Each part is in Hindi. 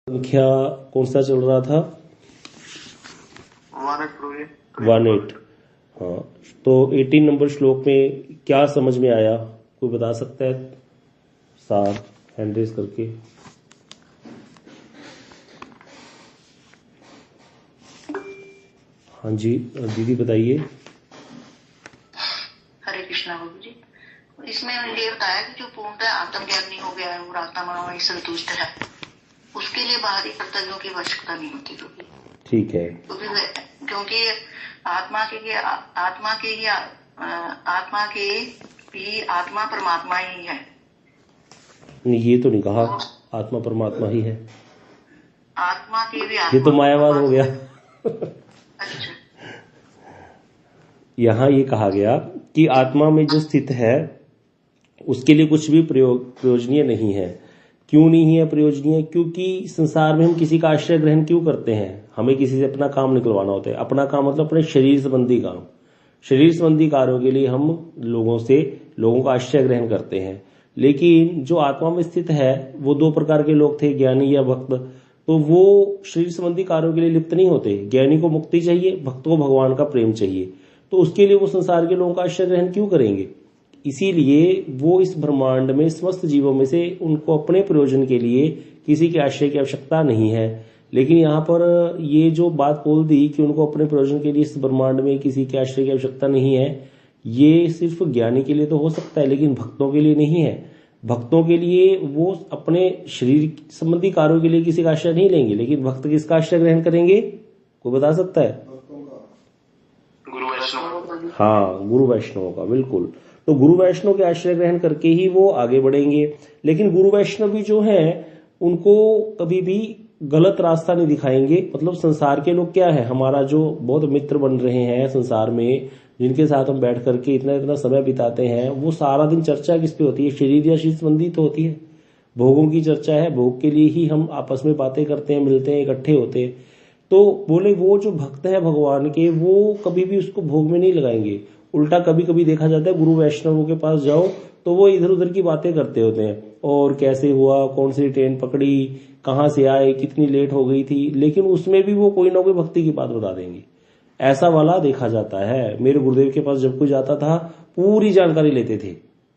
संख्या कौन सा चल रहा था? 18। हाँ, तो 18 नंबर श्लोक में क्या समझ में आया, कोई बता सकता है? सार हैंड रेज करके। हाँ जी दीदी बताइए। हरे कृष्णा बाबू जी, इसमें ये बताया कि जो पूर्णतः आत्मज्ञानी हो गया है और आत्मा में संतुष्ट है, उसके लिए बाहरी कर्तव्यों की आवश्यकता नहीं होती। ठीक है, क्योंकि आत्मा परमात्मा ही है। नहीं, ये तो नहीं कहा आत्मा परमात्मा ही है। आत्मा के भी ये तो मायावाद हो गया। अच्छा, यहाँ ये कहा गया कि आत्मा में जो स्थित है उसके लिए कुछ भी प्रयोजनीय नहीं है। क्यों नहीं है प्रयोजनीय? क्योंकि संसार में हम किसी का आश्रय ग्रहण क्यों करते हैं? हमें किसी से अपना काम निकलवाना होता है। अपना काम मतलब अपने शरीर संबंधी काम। शरीर संबंधी कार्यों के लिए हम लोगों का आश्रय ग्रहण करते हैं। लेकिन जो आत्मा में स्थित है वो दो प्रकार के लोग थे, ज्ञानी या भक्त। तो वो शरीर संबंधी कार्यों के लिए लिप्त नहीं होते। ज्ञानी को मुक्ति चाहिए, भक्त को भगवान का प्रेम चाहिए। तो उसके लिए वो संसार के लोगों का आश्रय ग्रहण क्यों करेंगे? इसीलिए वो इस ब्रह्मांड में समस्त जीवों में से उनको अपने प्रयोजन के लिए किसी के आश्रय की आवश्यकता नहीं है। लेकिन यहाँ पर ये जो बात बोल दी कि उनको अपने प्रयोजन के लिए इस ब्रह्मांड में किसी के आश्रय की आवश्यकता नहीं है, ये सिर्फ ज्ञानी के लिए तो हो सकता है, लेकिन भक्तों के लिए नहीं है। भक्तों के लिए वो अपने शरीर संबंधी कार्यों के लिए किसी का आश्रय नहीं लेंगे, लेकिन भक्त किसका आश्रय ग्रहण करेंगे? कोई बता सकता है? गुरु वैष्णव। हाँ, गुरु वैष्णव का, बिल्कुल। तो गुरु वैष्णव के आश्रय ग्रहण करके ही वो आगे बढ़ेंगे। लेकिन गुरु वैष्णव भी जो हैं उनको कभी भी गलत रास्ता नहीं दिखाएंगे। मतलब संसार के लोग क्या है, हमारा जो बहुत मित्र बन रहे हैं संसार में, जिनके साथ हम बैठ करके इतना इतना समय बिताते हैं, वो सारा दिन चर्चा किस पे होती है? शरीर या शरीर संबंधी तो होती है। भोगों की चर्चा है, भोग के लिए ही हम आपस में बातें करते हैं, मिलते हैं, इकट्ठे होते हैं। तो बोले वो जो भक्त है भगवान के, वो कभी भी उसको भोग में नहीं लगाएंगे। उल्टा कभी कभी देखा जाता है गुरु वैष्णवों के पास जाओ तो वो इधर उधर की बातें करते होते हैं, और कैसे हुआ, कौन सी ट्रेन पकड़ी, कहाँ से आए, कितनी लेट हो गई थी, लेकिन उसमें भी वो कोई ना कोई भक्ति की बात बता देंगे। ऐसा वाला देखा जाता है। मेरे गुरुदेव के पास जब कोई जाता था पूरी जानकारी लेते थे।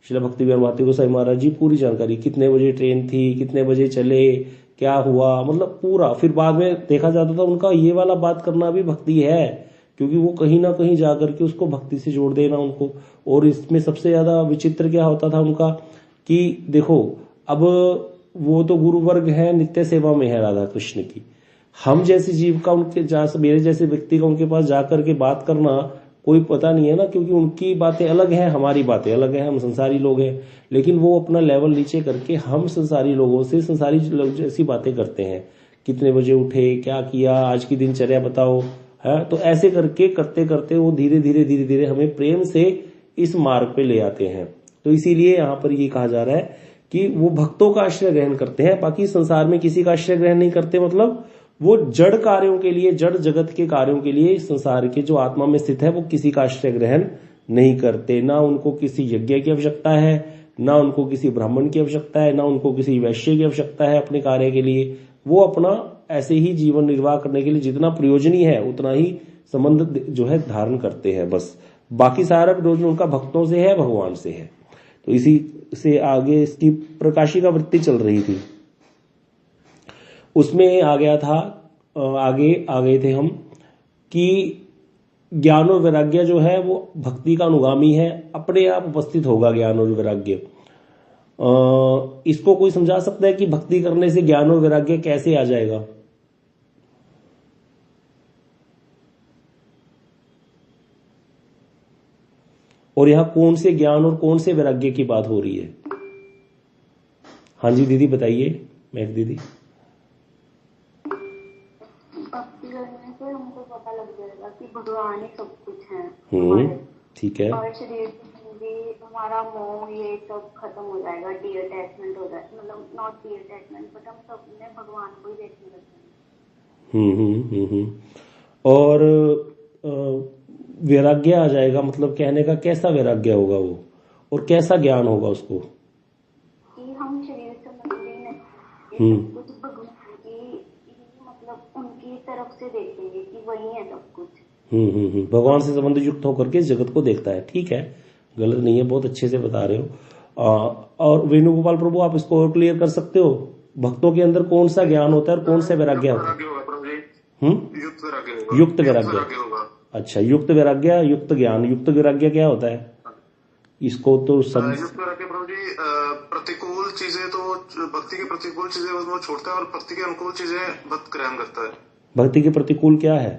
श्रील भक्ति विहार भारती गोसाई महाराज जी पूरी जानकारी, कितने बजे ट्रेन थी, कितने बजे चले, क्या हुआ, मतलब पूरा। फिर बाद में देखा जाता था उनका ये वाला बात करना भी भक्ति है, क्योंकि वो कहीं ना कहीं जाकर के उसको भक्ति से जोड़ देना उनको। और इसमें सबसे ज्यादा विचित्र क्या होता था उनका कि देखो, अब वो तो गुरु वर्ग है, नित्य सेवा में है राधा कृष्ण की। हम जैसे जीव का मेरे जैसे व्यक्ति का उनके पास जाकर के बात करना कोई पता नहीं है ना, क्योंकि उनकी बातें अलग हैं, हमारी बातें अलग हैं, हम संसारी लोग हैं। लेकिन वो अपना लेवल नीचे करके हम संसारी लोगों से संसारी लोग जैसी बातें करते हैं। कितने बजे उठे, क्या किया, आज की दिनचर्या बताओ, है। तो ऐसे करके करते करते वो धीरे धीरे धीरे धीरे हमें प्रेम से इस मार्ग पे ले आते हैं। तो इसीलिए यहाँ पर ये कहा जा रहा है कि वो भक्तों का आश्रय ग्रहण करते हैं, बाकी संसार में किसी का आश्रय ग्रहण नहीं करते। मतलब वो जड़ कार्यों के लिए, जड़ जगत के कार्यों के लिए, संसार के जो आत्मा में स्थित है वो किसी का आश्रय ग्रहण नहीं करते। ना उनको किसी यज्ञ की आवश्यकता है, ना उनको किसी ब्राह्मण की आवश्यकता है, ना उनको किसी वैश्य की आवश्यकता है अपने कार्य के लिए। वो अपना ऐसे ही जीवन निर्वाह करने के लिए जितना प्रयोजनीय है उतना ही संबंध जो है धारण करते हैं, बस। बाकी सारा प्रयोजन उनका भक्तों से है, भगवान से है। तो इसी से आगे इसकी प्रकाशिका वृत्ति चल रही थी, उसमें आ गया था, आगे आ गए थे हम कि ज्ञान और वैराग्य जो है वो भक्ति का अनुगामी है, अपने आप उपस्थित होगा ज्ञान और वैराग्य। इसको कोई समझा सकता है कि भक्ति करने से ज्ञान और वैराग्य कैसे आ जाएगा? और यहाँ कौन से ज्ञान और कौन से वैराग्य की बात हो रही है? हाँ जी दीदी बताइए, महक दीदी। भक्ति करने से हमको पता लग जाएगा कि भगवान ही सब कुछ है। ठीक है। और शरीर भी हमारा मोह ये सब खत्म हो जाएगा, डी अटैचमेंट हो जाएगा, मतलब नॉट डी अटैचमेंट, बट हम सब में भगवान को ही देखने लगते हैं। और वैराग्य आ जाएगा, मतलब कहने का कैसा वैराग्य होगा वो, और कैसा ज्ञान होगा उसको? कि हम शरीर संबंधी नहीं, कुछ भगवान की तरफ से देखेंगे कि वही है सब कुछ। भगवान से संबंध युक्त होकर के इस जगत को देखता है। ठीक है, गलत नहीं है, बहुत अच्छे से बता रहे हो। और वेणुगोपाल प्रभु, आप इसको और क्लियर कर सकते हो, भक्तों के अंदर कौन सा ज्ञान होता है और कौन सा वैराग्य होता है? युक्त वैराग्य। अच्छा, युक्त वैराग्य, युक्त ज्ञान। युक्त वैराग्य क्या होता है? इसको तो सब युक्त वैराग्य प्रभु जी प्रतिकूल चीजें तो भक्ति की प्रतिकूल चीजें वो छोड़ता है और भक्ति के अनुकूल चीजें भक्त ग्रहण करता है। भक्ति के प्रतिकूल क्या है?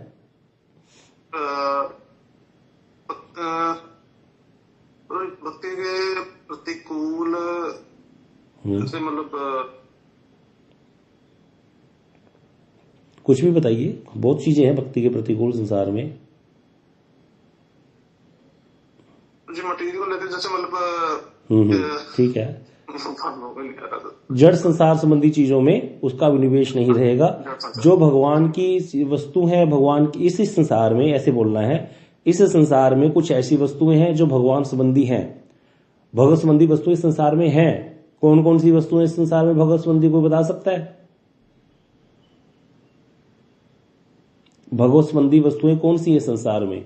भक्ति के प्रतिकूल जैसे मतलब कुछ भी बताइए, बहुत चीजें हैं भक्ति के प्रतिकूल संसार में जी। मटीरियल को लेकर जैसे मतलब ठीक है, जड़ संसार संबंधी चीजों में उसका विनिवेश नहीं रहेगा। जो भगवान की वस्तु है, भगवान की इस संसार में, ऐसे बोलना है, इस संसार में कुछ ऐसी वस्तुएं हैं जो भगवान संबंधी हैं, भगवत संबंधी वस्तुएं इस संसार में हैं। कौन कौन सी वस्तुएं इस संसार में भगवत संबंधी, को बता सकता है? भगवत संबंधी वस्तुएं कौन सी है संसार में?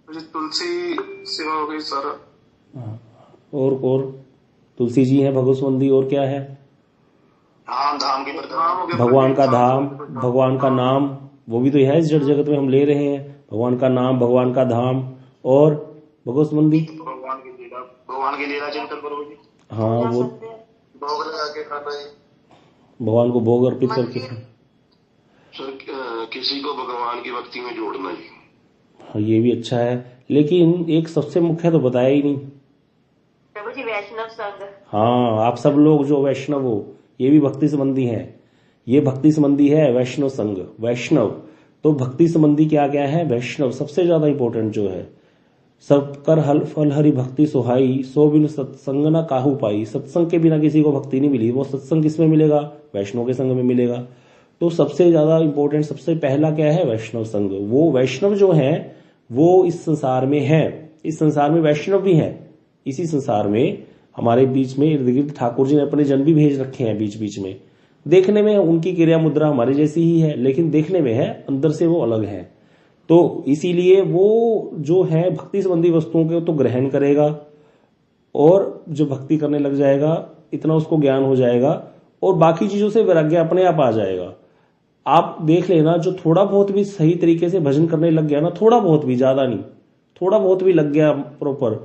तुलसी सेवा हो गई सारा। और तुलसी जी हैं भगवत संबंधी। और क्या है? धाम की भगवान का धाम, भगवान का नाम, वो भी तो है इस जड़ जगत में हम ले रहे हैं। भगवान का नाम, भगवान का धाम और भगवत संबंधी भगवान की लीला चिंतन करो जी। हाँ, वो भोग लगा के खाना है, भगवान को भोग अर्पित करके। किसी को भगवान की भक्ति में जोड़ना ही। हाँ, ये भी अच्छा है, लेकिन एक सबसे मुख्य तो बताया ही नहीं। प्रभु जी, वैष्णव संघ। हाँ, आप सब लोग जो वैष्णव हो, ये भी भक्ति संबंधी है। ये भक्ति संबंधी है, वैष्णव संघ। वैष्णव तो भक्ति संबंधी क्या क्या है? वैष्णव सबसे ज्यादा इंपॉर्टेंट जो है। सब कर हल फल हरि भक्ति सुहाई, सो बिन सत्संग न काहू पाई। सत्संग के बिना किसी को भक्ति नहीं मिली। वो सत्संग किसमें मिलेगा? वैष्णव के संग में मिलेगा। तो सबसे ज्यादा इंपॉर्टेंट, सबसे पहला क्या है? वैष्णव संग। वो वैष्णव जो है वो इस संसार में है। इस संसार में वैष्णव भी है। इसी संसार में हमारे बीच में इर्द गिर्द ठाकुर जी ने अपने जन भी भेज रखे हैं बीच बीच में। देखने में उनकी क्रिया मुद्रा हमारी जैसी ही है, लेकिन देखने में है, अंदर से वो अलग है। तो इसीलिए वो जो है भक्ति संबंधी वस्तुओं के तो ग्रहण करेगा, और जो भक्ति करने लग जाएगा इतना उसको ज्ञान हो जाएगा, और बाकी चीजों से वैराग्य अपने आप आ जाएगा। आप देख लेना, जो थोड़ा बहुत भी सही तरीके से भजन करने लग गया ना, थोड़ा बहुत भी, ज्यादा नहीं, थोड़ा बहुत भी लग गया प्रॉपर,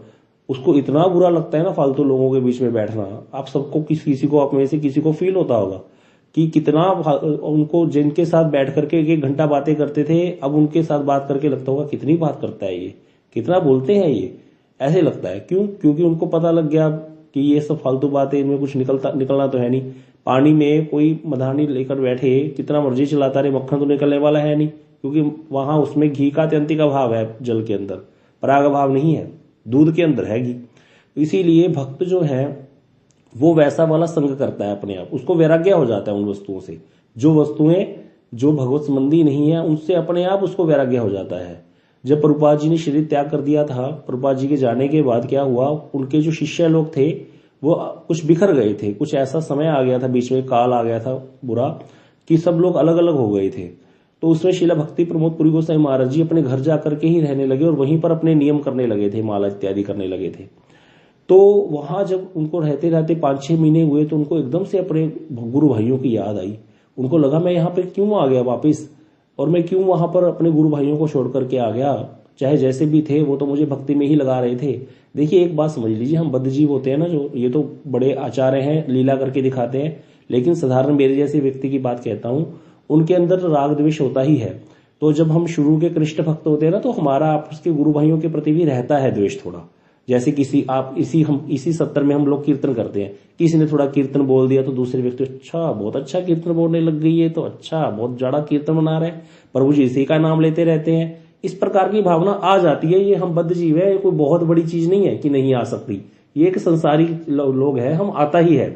उसको इतना बुरा लगता है ना फालतू लोगों के बीच में बैठना। आप सबको किसी को, आप में से किसी को फील होता होगा कि कितना उनको, जिनके साथ बैठ करके एक घंटा बातें करते थे, अब उनके साथ बात करके लगता होगा कितनी बात करता है ये, कितना बोलते हैं ये, ऐसे लगता है। क्यों? क्योंकि उनको पता लग गया कि ये सब फालतू बातें, इनमें कुछ निकलना तो है नहीं। पानी में कोई मधानी लेकर बैठे, कितना मर्जी चलाता रहे, मक्खन तो निकलने वाला है नहीं, क्योंकि वहां उसमें घी का अत्यंतिक अभाव है, जल के अंदर पराग अभाव नहीं है, दूध के अंदर है घी। इसीलिए भक्त जो है वो वैसा वाला संग करता है अपने आप, उसको वैराग्य हो जाता है उन वस्तुओं से। जो वस्तुएं जो भगवत संबंधी नहीं है उनसे अपने आप उसको वैराग्य हो जाता है। जब प्रभुपाद जी ने शरीर त्याग कर दिया था, प्रभुपाद जी के जाने के बाद क्या हुआ, उनके जो शिष्य लोग थे वो कुछ बिखर गए थे। कुछ ऐसा समय आ गया था, बीच में काल आ गया था बुरा, कि सब लोग अलग अलग हो गए थे। तो उसमें शिला भक्ति प्रमोद पुरी गोसाई महाराज जी अपने घर जाकर के ही रहने लगे, और वहीं पर अपने नियम करने लगे थे, माला इत्यादि करने लगे थे। तो वहां जब उनको रहते रहते 5-6 महीने हुए, तो उनको एकदम से अपने गुरु भाइयों की याद आई। उनको लगा मैं यहाँ पे क्यों आ गया वापिस, और मैं क्यों वहां पर अपने गुरु भाइयों को छोड़ करके आ गया। चाहे जैसे भी थे वो तो मुझे भक्ति में ही लगा रहे थे। देखिए एक बात समझ लीजिए, हम बद्धजीव होते हैं ना, जो ये तो बड़े आचार्य हैं, लीला करके दिखाते हैं, लेकिन साधारण मेरे जैसे व्यक्ति की बात कहता हूं, उनके अंदर राग द्वेष होता ही है। तो जब हम शुरू के कृष्ण भक्त होते हैं ना, तो हमारा आपस के गुरु भाइयों के प्रति भी रहता है द्वेष थोड़ा। जैसे इसी सत्र में हम लोग कीर्तन करते हैं, किसी ने थोड़ा कीर्तन बोल दिया तो दूसरे व्यक्ति, अच्छा बहुत अच्छा कीर्तन बोलने लग गई है, तो अच्छा बहुत ज्यादा कीर्तन बना रहे, प्रभु जी इसी का नाम लेते रहते हैं। इस प्रकार की भावना आ जाती है। ये हम बद्ध जीव है, ये कोई बहुत बड़ी चीज नहीं है कि नहीं आ सकती। ये एक संसारी लोग है, हम आता ही है।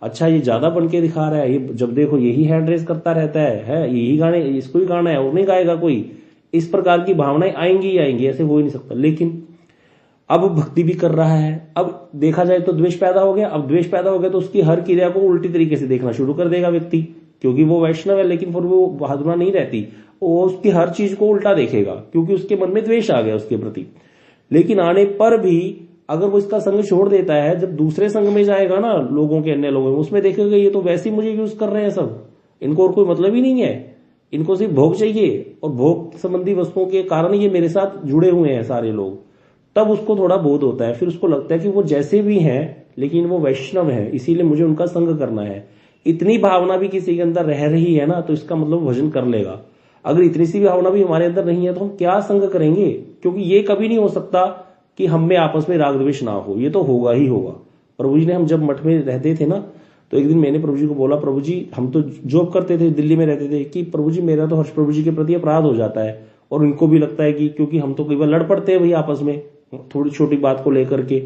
अच्छा ये ज्यादा बन के दिखा रहा है, ये जब देखो यही हैंड रेस करता रहता है यही गाने, इसको ही गाना है और नहीं गाएगा कोई। इस प्रकार की भावनाएं आएंगी ही आएंगी, ऐसे हो ही नहीं सकता। लेकिन अब भक्ति भी कर रहा है, अब देखा जाए तो द्वेष पैदा हो गया। अब द्वेष पैदा हो गया तो उसकी हर क्रिया को उल्टी तरीके से देखना शुरू कर देगा व्यक्ति, क्योंकि वो वैष्णव है, लेकिन फिर वो बहादुरा नहीं रहती। वो उसकी हर चीज को उल्टा देखेगा, क्योंकि उसके मन में द्वेष आ गया उसके प्रति। लेकिन आने पर भी अगर वो इसका संग छोड़ देता है, जब दूसरे संग में जाएगा ना, लोगों के अन्य लोगों में, उसमें देखेगा ये तो वैसे ही मुझे यूज कर रहे हैं सब, इनको और कोई मतलब ही नहीं है, इनको सिर्फ भोग चाहिए और भोग संबंधी वस्तुओं के कारण ये मेरे साथ जुड़े हुए हैं सारे लोग। तब उसको थोड़ा बोध होता है, फिर उसको लगता है कि वो जैसे भी हैं लेकिन वो वैष्णव है, इसीलिए मुझे उनका संग करना है। इतनी भावना भी किसी के अंदर रह रही है ना, तो इसका मतलब भजन कर लेगा। अगर इतनी सी भी भावना भी हमारे अंदर नहीं है तो हम क्या संग करेंगे, क्योंकि ये कभी नहीं हो सकता कि हम में आपस में राग द्वेष ना हो, ये तो होगा ही होगा। प्रभु जी ने, हम जब मठ में रहते थे ना, तो एक दिन मैंने प्रभु जी को बोला, प्रभु जी हम तो जॉब करते थे, दिल्ली में रहते थे, कि प्रभु जी मेरा तो हर्ष प्रभु जी के प्रति अपराध हो जाता है, और उनको भी लगता है कि क्योंकि हम तो कई बार लड़ पड़ते हैं भाई आपस में थोड़ी छोटी बात को लेकर के,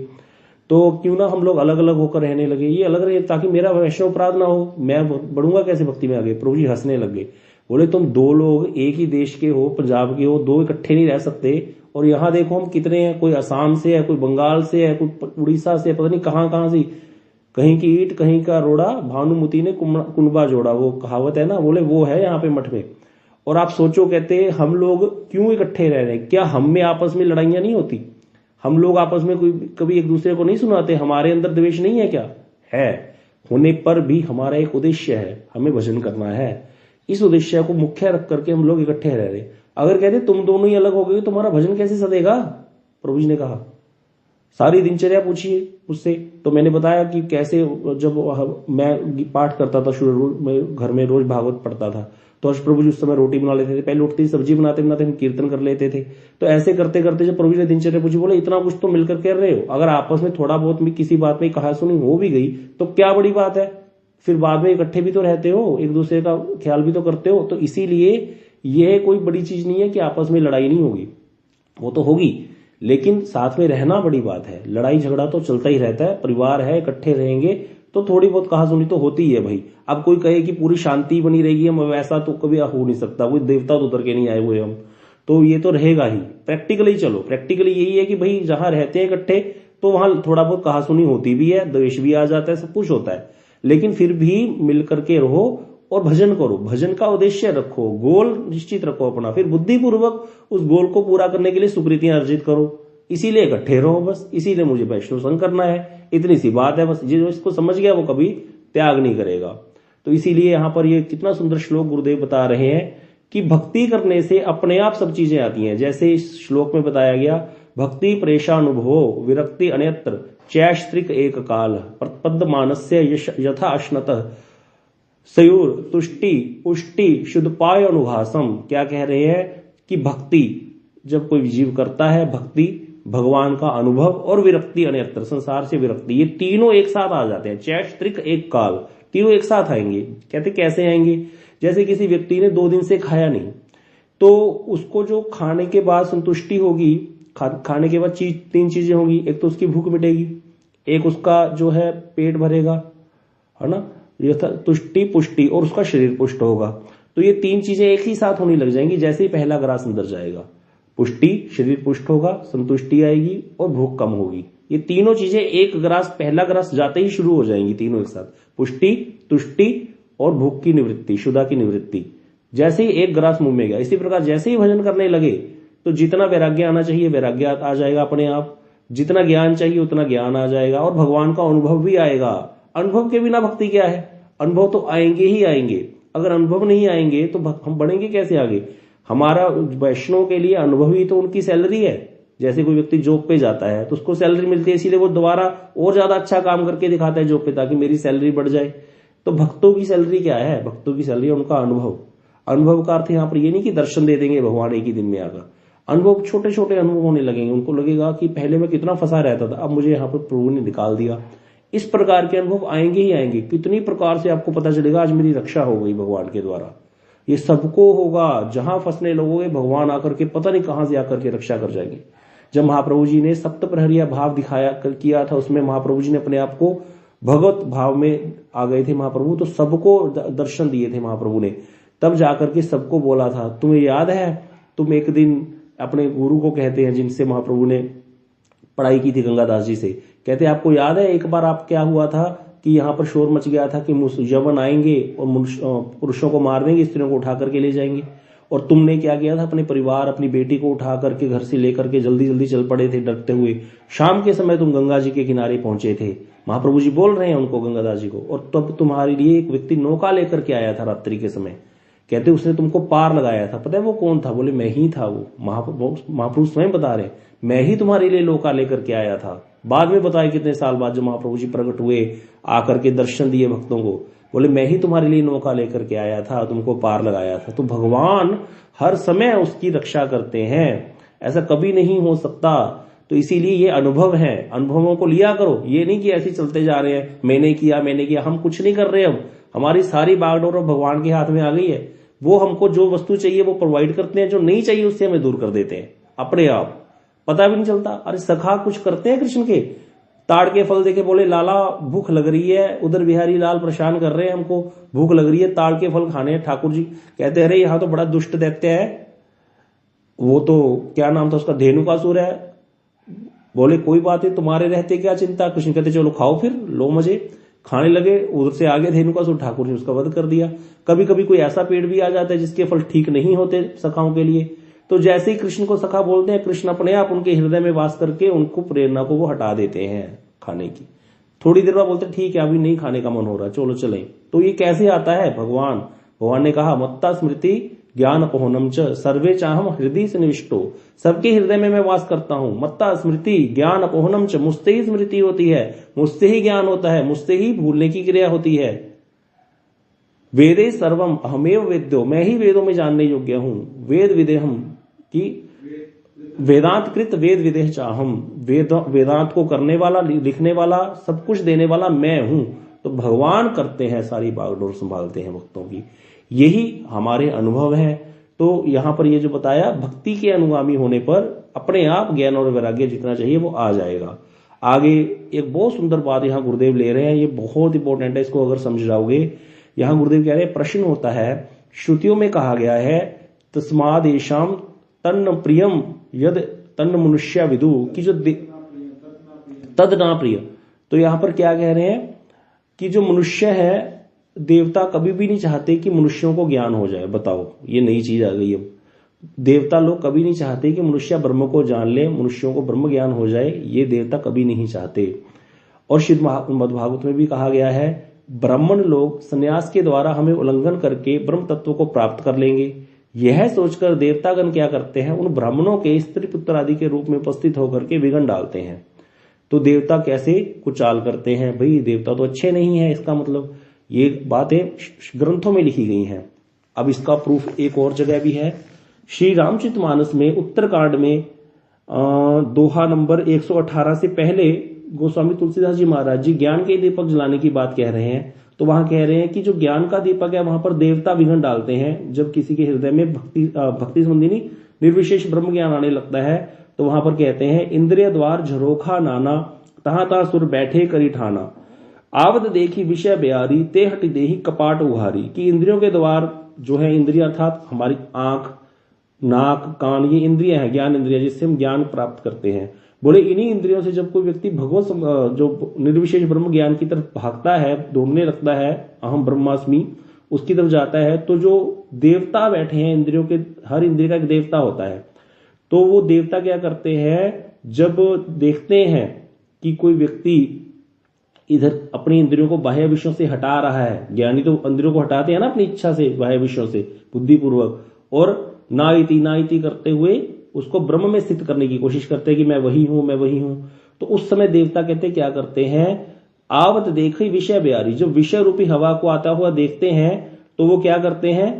तो क्यों ना हम लोग अलग अलग होकर रहने लगे, ये अलग रहे ताकि मेरा वैष्णव अपराध ना हो, मैं बढ़ूंगा कैसे भक्ति में आगे। प्रभु जी हंसने लगे, बोले तुम दो लोग एक ही देश के हो, पंजाब के हो, दो इकट्ठे नहीं रह सकते। और यहाँ देखो हम कितने हैं, कोई असम से है, कोई बंगाल से है, कोई उड़ीसा से, पता नहीं कहाँ से, कहीं की ईट कहीं का रोड़ा, भानुमति ने कुनबा जोड़ा, वो कहावत है ना, बोले वो है यहाँ पे मठ में। और आप सोचो, कहते हम लोग क्यों इकट्ठे रह रहे हैं, क्या हम में आपस में लड़ाइयां नहीं होती, हम लोग आपस में कोई कभी एक दूसरे को नहीं सुनाते, हमारे अंदर द्वेष नहीं है क्या? है, होने पर भी हमारा एक उद्देश्य है, हमें भजन करना है। इस उद्देश्य को मुख्य रख करके हम लोग इकट्ठे रह रहे। अगर कहते तुम दोनों ही अलग हो गए, तुम्हारा भजन कैसे सदेगा? प्रभु जी ने कहा सारी दिनचर्या पूछिए मुझसे। तो मैंने बताया कि कैसे, जब मैं पाठ करता था शुरू में, घर में रोज भागवत पढ़ता था, तो हर्ष प्रभु जी उस समय रोटी बना लेते थे, पहले उठती सब्जी बनाते बनाते हम कीर्तन कर लेते थे। तो ऐसे करते करते जब प्रभु जी ने दिनचर्या पूछी, बोले इतना कुछ तो मिलकर कर रहे हो, अगर आपस में थोड़ा बहुत भी किसी बात में कहा सुनी हो भी गई तो क्या बड़ी बात है, फिर बाद में इकट्ठे भी तो रहते हो, एक दूसरे का ख्याल भी तो करते हो। तो इसीलिए यह कोई बड़ी चीज नहीं है कि आपस में लड़ाई नहीं होगी, वो तो होगी, लेकिन साथ में रहना बड़ी बात है। लड़ाई झगड़ा तो चलता ही रहता है, परिवार है, इकट्ठे रहेंगे तो थोड़ी बहुत कहा सुनी तो होती ही है भाई। अब कोई कहे कि पूरी शांति बनी रहेगी, हम वैसा तो कभी हो नहीं सकता, कोई देवता तो उतर के नहीं आए हुए हम, तो ये तो रहेगा ही। प्रैक्टिकली चलो, प्रैक्टिकली यही है कि भाई जहां रहते हैं इकट्ठे तो वहां थोड़ा बहुत कहा सुनी होती भी है, द्वेष भी आ जाता है, सब कुछ होता है, लेकिन फिर भी मिल करके रहो और भजन करो। भजन का उद्देश्य रखो, गोल निश्चित रखो अपना, फिर बुद्धिपूर्वक उस गोल को पूरा करने के लिए सुकृतियां अर्जित करो। इसीलिए इकट्ठे रहो बस, इसीलिए मुझे वैष्णव संग करना है, इतनी सी बात है बस। जो इसको समझ गया वो कभी त्याग नहीं करेगा। तो इसीलिए यहां पर ये कितना सुंदर श्लोक गुरुदेव बता रहे हैं कि भक्ति करने से अपने आप सब चीजें आती हैं। जैसे इस श्लोक में बताया गया, भक्ति प्रेषानुभव विरक्ति अन्यत्र चैश्त्रिक एक काल पद मानस्य यथा अश्नतः सयूर तुष्टि पुष्टि शुद्धपाय अनुभासम। क्या कह रहे हैं कि भक्ति जब कोई जीव करता है, भक्ति भगवान का अनुभव और विरक्ति अन्यत्र संसार से विरक्ति, ये तीनों एक साथ आ जाते हैं। चैश्त्रिक एक काल, तीनों एक साथ आएंगे। कहते कैसे आएंगे? जैसे किसी व्यक्ति ने 2 दिन से खाया नहीं, तो उसको जो खाने के बाद संतुष्टि होगी, खाने के बाद 3 चीजें होंगी। एक तो उसकी भूख मिटेगी, एक उसका जो है पेट भरेगा, है ना, यथा तुष्टि पुष्टि, और उसका शरीर पुष्ट होगा। तो ये 3 चीजें एक ही साथ होने लग जाएंगी जैसे ही पहला ग्रास अंदर जाएगा। पुष्टि, शरीर पुष्ट होगा, संतुष्टि आएगी और भूख कम होगी। ये तीनों चीजें एक ग्रास, पहला ग्रास जाते ही शुरू हो जाएंगी, तीनों एक साथ, पुष्टि, तुष्टि और भूख की निवृत्ति, शुदा की निवृत्ति। जैसे ही एक ग्रास मुंह में गया, इसी प्रकार जैसे ही भजन करने लगे तो जितना वैराग्य आना चाहिए वैराग्य आ जाएगा अपने आप, जितना ज्ञान चाहिए उतना ज्ञान आ जाएगा, और भगवान का अनुभव भी आएगा। अनुभव के बिना भक्ति क्या है? अनुभव तो आएंगे ही आएंगे। अगर अनुभव नहीं आएंगे तो हम बढ़ेंगे कैसे आगे? हमारा वैष्णव के लिए अनुभव ही तो उनकी सैलरी है। जैसे कोई व्यक्ति जॉब पे जाता है तो उसको सैलरी मिलती है, इसीलिए वो दोबारा और ज्यादा अच्छा काम करके दिखाता है जॉब पे, ताकि मेरी सैलरी बढ़ जाए। तो भक्तों की सैलरी क्या है? भक्तों की सैलरी उनका अनुभव। अनुभव का अर्थ यहाँ पर ये नहीं कि दर्शन दे देंगे भगवान एक ही दिन में आकर। अनुभव, छोटे छोटे अनुभव होने लगेंगे। उनको लगेगा कि पहले मैं कितना फंसा रहता था, अब मुझे यहाँ पर प्रभु ने निकाल दिया। इस प्रकार के अनुभव आएंगे ही आएंगे। कितनी प्रकार से आपको पता चलेगा आज मेरी रक्षा हो गई भगवान के द्वारा। ये सबको होगा। जहां फंसने लगोगे भगवान आकर के पता नहीं कहां से आकर के रक्षा कर जाएंगे। जब महाप्रभु जी ने सप्त प्रहरिया भाव दिखाया किया था, उसमें महाप्रभु जी ने अपने आप को भगवत भाव में आ गए थे महाप्रभु, तो सबको दर्शन दिए थे महाप्रभु ने। तब जाकर के सबको बोला था, तुम्हें याद है तुम एक दिन अपने गुरु को कहते हैं, जिनसे महाप्रभु ने पढ़ाई की थी गंगादास जी से, कहते आपको याद है एक बार आप क्या हुआ था कि यहाँ पर शोर मच गया था कि यवन आएंगे और पुरुषों को मार देंगे, स्त्रियों को उठा करके ले जाएंगे। और तुमने क्या किया था, अपने परिवार अपनी बेटी को उठा करके घर से लेकर के जल्दी जल्दी चल पड़े थे डरते हुए। शाम के समय तुम गंगा जी के किनारे पहुंचे थे, महाप्रभु जी बोल रहे हैं उनको, गंगादास जी को, और तब तुम्हारे लिए एक व्यक्ति नौका लेकर के आया था रात्रि के समय। कहते उसने तुमको पार लगाया था। पता है वो कौन था? बोले मैं ही था। वो महाप्रभु स्वयं बता रहे, मैं ही तुम्हारे लिए नौका लेकर के आया था। बाद में बताया कितने साल बाद जब महाप्रभु जी प्रकट हुए, आकर के दर्शन दिए भक्तों को, बोले मैं ही तुम्हारे लिए नौका लेकर के आया था, तुमको पार लगाया था। तो भगवान हर समय उसकी रक्षा करते हैं, ऐसा कभी नहीं हो सकता। तो इसीलिए ये अनुभव है, अनुभवों को लिया करो। ये नहीं कि ऐसे चलते जा रहे हैं, मैंने किया, हम कुछ नहीं कर रहे। अब हमारी सारी बागडोर भगवान के हाथ में आ गई है। वो हमको जो वस्तु चाहिए वो प्रोवाइड करते हैं, जो नहीं चाहिए उससे हमें दूर कर देते हैं अपने आप, पता भी नहीं चलता। अरे सखा कुछ करते हैं कृष्ण के, ताड़ के फल देके बोले लाला भूख लग रही है, उधर बिहारी लाल परेशान कर रहे हैं, हमको भूख लग रही है, ताड़ के फल खाने हैं। ठाकुर जी कहते हैं अरे यहाँ तो बड़ा दुष्ट दैत्य है, वो तो क्या नाम था उसका, धेनुकासुर है। बोले कोई बात नहीं, तुम्हारे रहते क्या चिंता। कृष्ण कहते चलो खाओ, फिर लो मजे। खाने लगे, उधर से आगे धेनुकासुर, ठाकुर ने उसका वध कर दिया। कभी कभी कोई ऐसा पेड़ भी आ जाता है जिसके फल ठीक नहीं होते सखाओं के लिए, तो जैसे ही कृष्ण को सखा बोलते हैं, कृष्ण अपने आप उनके हृदय में वास करके उनको प्रेरणा को वो हटा देते हैं खाने की। थोड़ी देर बाद बोलते ठीक है अभी नहीं खाने का मन हो रहा, चलो चलें। तो ये कैसे आता है? भगवान ने कहा मत्ता स्मृति ज्ञान अपोहनम च सर्वे चाहम हृदय से निविष्टो, सबके हृदय में मैं वास करता हूं। मत्ता स्मृति ज्ञान अपोहनम च, मुझसे ही स्मृति होती है, मुझसे ही ज्ञान होता है, मुझसे ही भूलने की क्रिया होती है। वेदे सर्वम अहमेव वेद्यो, मैं ही वेदों में जानने योग्य हूं। वेद विदेहम की वेदांत कृत वेद विदेह चाहम, वेदांत को करने वाला, लिखने वाला, सब कुछ देने वाला मैं हूं। तो भगवान करते हैं, सारी बागडोर संभालते हैं भक्तों की। यही हमारे अनुभव है। तो यहां पर ये जो बताया, भक्ति के अनुगामी होने पर अपने आप ज्ञान और वैराग्य जितना चाहिए वो आ जाएगा। आगे एक बहुत सुंदर बात यहां गुरुदेव ले रहे हैं, ये बहुत इंपॉर्टेंट है, इसको अगर समझ जाओगे। यहां गुरुदेव कह रहे हैं प्रश्न होता है, श्रुतियों में कहा गया है तस्मादेशाम तन्न प्रियम यद तन्न मनुष्य विदु, की जो तद ना प्रिय। तो यहां पर क्या कह रहे हैं कि जो मनुष्य है, देवता कभी भी नहीं चाहते कि मनुष्यों को ज्ञान हो जाए। बताओ, ये नई चीज आ गई। अब देवता लोग कभी नहीं चाहते कि मनुष्य ब्रह्म को जान ले, मनुष्यों को ब्रह्म ज्ञान हो जाए, ये देवता कभी नहीं चाहते। और श्रीमद् भागवत में भी कहा गया है ब्राह्मण लोग संन्यास के द्वारा हमें उल्लंघन करके ब्रह्म तत्व को प्राप्त कर लेंगे। यह सोचकर देवतागण क्या करते हैं, उन ब्राह्मणों के स्त्री पुत्र आदि के रूप में उपस्थित होकर के विघ्न डालते हैं। तो देवता कैसे कुचाल करते हैं, भाई देवता तो अच्छे नहीं है, इसका मतलब ये बातें ग्रंथों में लिखी गई हैं। अब इसका प्रूफ एक और जगह भी है, श्री रामचरितमानस में उत्तरकांड में दोहा नंबर 118 से पहले गोस्वामी तुलसीदास जी महाराज जी ज्ञान के दीपक जलाने की बात कह रहे हैं। तो वहां कह रहे हैं कि जो ज्ञान का दीपक है वहां पर देवता विघ्न डालते हैं। जब किसी के हृदय में भक्ति संबंधी नहीं निर्विशेष ब्रह्म ज्ञान आने लगता है, तो वहां पर कहते हैं इंद्रिय द्वार झरोखा नाना, तहां तहां सुर बैठे करी ठाना, आवद देखी विषय ब्यारी, ते हट देही कपाट उहारी। कि इंद्रियों के द्वार जो है, इंद्रिय अर्थात हमारी आंख, नाक, कान, ये इंद्रिय है, ज्ञान इंद्रिय, जिससे हम ज्ञान प्राप्त करते हैं। बोले इन्हीं इंद्रियों से जब कोई व्यक्ति भगवत जो निर्विशेष ब्रह्म ज्ञान की तरफ भागता है, ढूंढने लगता है, अहम ब्रह्मास्मि, उसकी तरफ जाता है, तो जो देवता बैठे हैं इंद्रियों के, हर इंद्रिय का एक देवता होता है, तो वो देवता क्या करते हैं, जब देखते हैं कि कोई व्यक्ति इधर अपनी इंद्रियों को बाह्य विषयों से हटा रहा है, ज्ञानी तो इंद्रियों को हटाते हैं ना अपनी इच्छा से, बाह्य विषयों से बुद्धिपूर्वक, और नाइति करते हुए उसको ब्रह्म में स्थित करने की कोशिश करते हैं कि मैं वही हूं। तो उस समय देवता कहते क्या करते हैं, आवत देखी विषय ब्यारी, जो विषय रूपी हवा को आता हुआ देखते हैं, तो वो क्या करते हैं,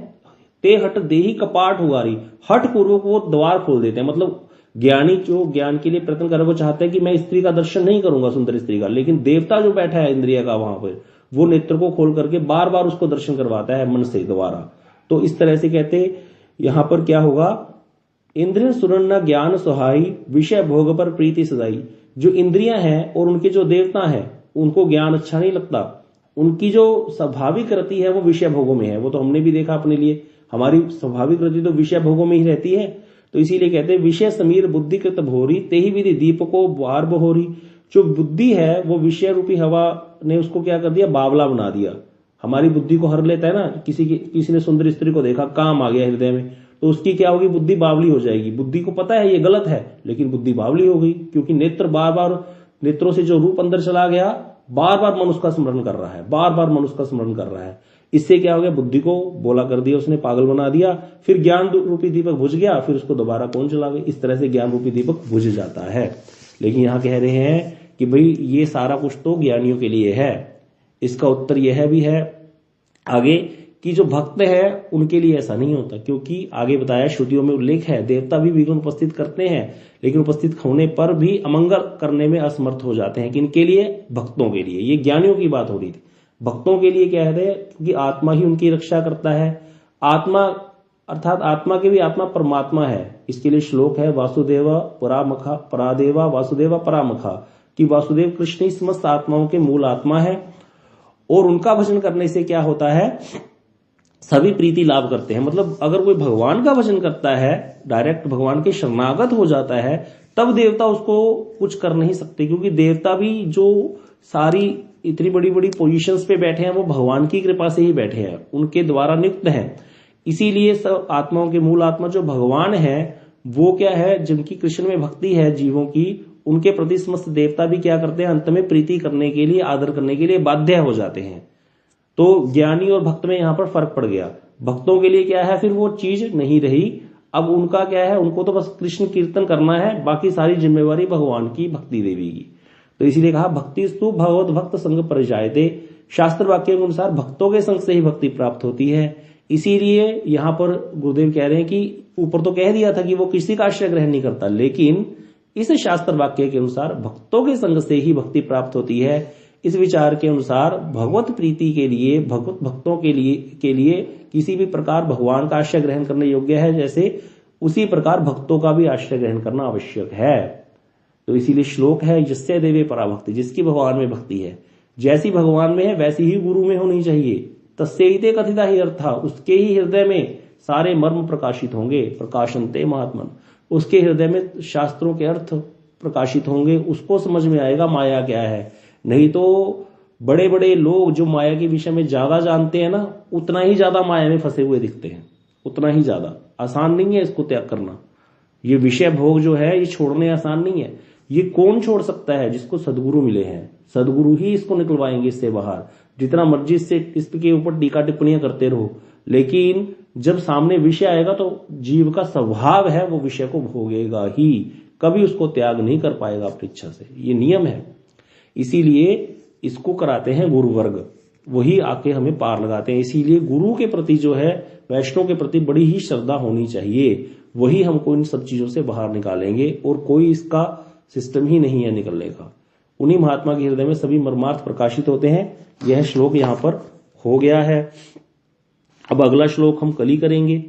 ते हट देही कपाट हुआरी, हट पूर्वक वो द्वार खोल देते हैं। मतलब ज्ञानी जो ज्ञान के लिए प्रयत्न कर रहे, वो चाहते हैं कि मैं स्त्री का दर्शन नहीं करूंगा, सुंदर स्त्री का, लेकिन देवता जो बैठा है इंद्रिय का वहां पर, वो नेत्र को खोल करके बार बार उसको दर्शन करवाता है मन से द्वारा। तो इस तरह से कहते यहां पर क्या होगा, इंद्रिय सुरन्न ज्ञान सुहाई, विषय भोग पर प्रीति सजाई। जो इंद्रियां हैं और उनके जो देवता हैं, उनको ज्ञान अच्छा नहीं लगता, उनकी जो स्वाभाविक रति है वो विषय भोगों में है। वो तो हमने भी देखा अपने लिए, हमारी स्वाभाविक रति तो विषय भोगों में ही रहती है। तो इसीलिए कहते हैं विषय समीर बुद्धि कृत भोरी, तेही विधि दीप को बार बहोरी। जो बुद्धि है वो विषय रूपी हवा ने उसको क्या कर दिया, बावला बना दिया। हमारी बुद्धि को हर लेता है ना, किसी ने सुंदर स्त्री को देखा, काम आ गया हृदय में, तो उसकी क्या होगी, बुद्धि बावली हो जाएगी। बुद्धि को पता है ये गलत है, लेकिन बुद्धि बावली हो गई, क्योंकि नेत्र बार बार, नेत्रों से जो रूप अंदर चला गया, बार बार मन उसका स्मरण कर रहा है, बार बार मन उसका स्मरण कर रहा है। इससे क्या हो गया, बुद्धि को बोला कर दिया उसने, पागल बना दिया। फिर ज्ञान रूपी दीपक बुझ गया, फिर उसको दोबारा कौन जलावे। इस तरह से ज्ञान रूपी दीपक बुझ जाता है। लेकिन यहां कह रहे हैं कि भाई ये सारा कुछ तो ज्ञानियों के लिए है। इसका उत्तर यह भी है आगे कि जो भक्त है उनके लिए ऐसा नहीं होता, क्योंकि आगे बताया, श्रुतियों में उल्लेख है, देवता भी विघ्न उपस्थित करते हैं, लेकिन उपस्थित होने पर भी अमंगल करने में असमर्थ हो जाते हैं। किनके लिए, भक्तों के लिए। ये ज्ञानियों की बात हो रही थी। भक्तों के लिए क्या है, क्योंकि आत्मा ही उनकी रक्षा करता है। आत्मा अर्थात आत्मा के भी आत्मा परमात्मा है। इसके लिए श्लोक है, वासुदेव परामखा परादेवा वासुदेव परामखा, कि वासुदेव कृष्ण ही समस्त आत्माओं के मूल आत्मा है। और उनका भजन करने से क्या होता है, सभी प्रीति लाभ करते हैं। मतलब अगर कोई भगवान का भजन करता है, डायरेक्ट भगवान के शरणागत हो जाता है, तब देवता उसको कुछ कर नहीं सकते, क्योंकि देवता भी जो सारी इतनी बड़ी बड़ी पोजीशंस पे बैठे हैं, वो भगवान की कृपा से ही बैठे हैं, उनके द्वारा नियुक्त हैं। इसीलिए सब आत्माओं के मूल आत्मा जो भगवान है, वो क्या है, जिनकी कृष्ण में भक्ति है जीवों की, उनके प्रति समस्त देवता भी क्या करते हैं, अंत में प्रीति करने के लिए, आदर करने के लिए बाध्य हो जाते हैं। तो ज्ञानी और भक्त में यहां पर फर्क पड़ गया। भक्तों के लिए क्या है, फिर वो चीज नहीं रही। अब उनका क्या है, उनको तो बस कृष्ण कीर्तन करना है, बाकी सारी जिम्मेवारी भगवान की, भक्ति देवी की। तो इसीलिए कहा, भक्ति स्तु भगवत भक्त संग परिजायते। शास्त्र वाक्य के अनुसार भक्तों के संग से ही भक्ति प्राप्त होती है। इसीलिए यहां पर गुरुदेव कह रहे हैं कि ऊपर तो कह दिया था कि वो किसी का आश्रय ग्रहण नहीं करता, लेकिन इस शास्त्र वाक्य के अनुसार भक्तों के संग से ही भक्ति प्राप्त होती है। इस विचार के अनुसार भगवत प्रीति के लिए, भगवत भक्तों के लिए किसी भी प्रकार भगवान का आश्रय ग्रहण करने योग्य है, जैसे उसी प्रकार भक्तों का भी आश्रय ग्रहण करना आवश्यक है। तो इसीलिए श्लोक है, यस्य देवे पराभक्ति, जिसकी भगवान में भक्ति है, जैसी भगवान में है वैसी ही गुरु में होनी चाहिए। तस्यैते कथिता ही अर्था, उसके ही हृदय में सारे मर्म प्रकाशित होंगे। प्रकाशनते महात्मन, उसके हृदय में शास्त्रों के अर्थ प्रकाशित होंगे, उसको समझ में आएगा माया क्या है। नहीं तो बड़े बड़े लोग जो माया के विषय में ज्यादा जानते हैं ना, उतना ही ज्यादा माया में फंसे हुए दिखते हैं, उतना ही ज्यादा। आसान नहीं है इसको त्याग करना। ये विषय भोग जो है, ये छोड़ने आसान नहीं है। ये कौन छोड़ सकता है, जिसको सदगुरु मिले हैं। सदगुरु ही इसको निकलवाएंगे इससे बाहर। जितना मर्जी से इसके ऊपर टीका टिप्पणियां करते रहो, लेकिन जब सामने विषय आएगा तो जीव का स्वभाव है वो विषय को भोगेगा ही, कभी उसको त्याग नहीं कर पाएगा अपनी इच्छा से। ये नियम है। इसीलिए इसको कराते हैं गुरु वर्ग, वही आके हमें पार लगाते हैं। इसीलिए गुरु के प्रति जो है, वैष्णव के प्रति बड़ी ही श्रद्धा होनी चाहिए, वही हमको इन सब चीजों से बाहर निकालेंगे। और कोई इसका सिस्टम ही नहीं है निकलने का। उन्हीं महात्मा के हृदय में सभी मर्मार्थ प्रकाशित होते हैं। यह श्लोक यहां पर हो गया है। अब अगला श्लोक हम कल ही करेंगे।